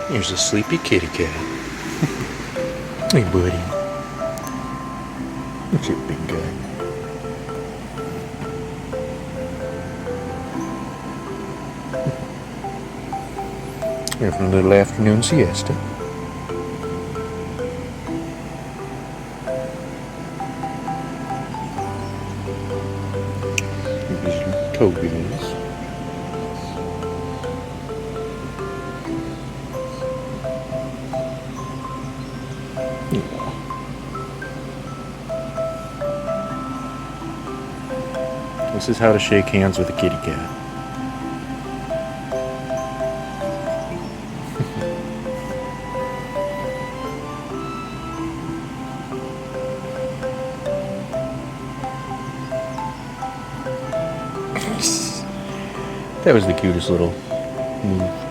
Here's a sleepy kitty cat. Hey, buddy. What's your big guy? Having a little afternoon siesta. These are toe beans. This is how to shake hands with a kitty cat. That was the cutest little move.